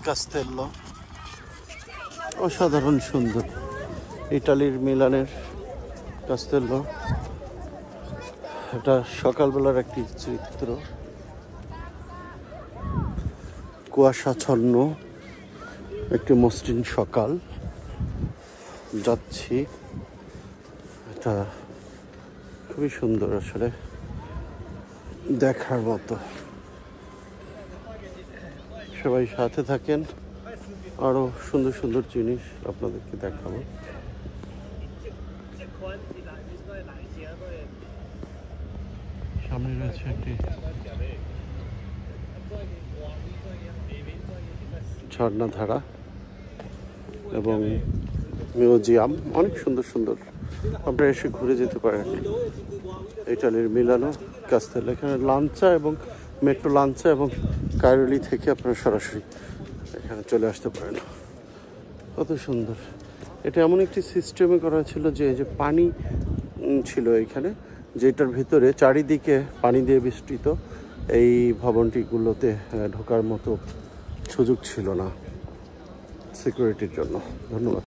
কাস্তেল্লো অসাধারণ সুন্দর। ইটালির মিলানের কাস্তেল্লো। এটা সকালবেলার একটি চিত্র। কুয়াশাচ্ছন্ন একটি মসৃণ সকাল, যাচ্ছি। এটা খুবই সুন্দর, আসলে দেখার মতো। সবাই সাথে থাকেন, আরো সুন্দর সুন্দর জিনিস আপনাদেরকে দেখাবো। সামনে রয়েছে একটি ঝর্ণাধারা এবং মিউজিয়াম, অনেক সুন্দর সুন্দর। আপনারা এসে ঘুরে যেতে পারেন ইটালির মিলানো কাস্তেল্লো। এখানে লাঞ্চা এবং মেট্রো লাঞ্চা এবং কাইরোলি থেকে আপনারা সরাসরি এখানে চলে আসতে পারেন। কত সুন্দর! এটা এমন একটি সিস্টেমে করা ছিল যে পানি ছিল এখানে, যেটার ভিতরে চারিদিকে পানি দিয়ে বেষ্টিত। এই ভবনটিগুলোতে ঢোকার মতো সুযোগ ছিল না সিকিউরিটির জন্য। ধন্যবাদ।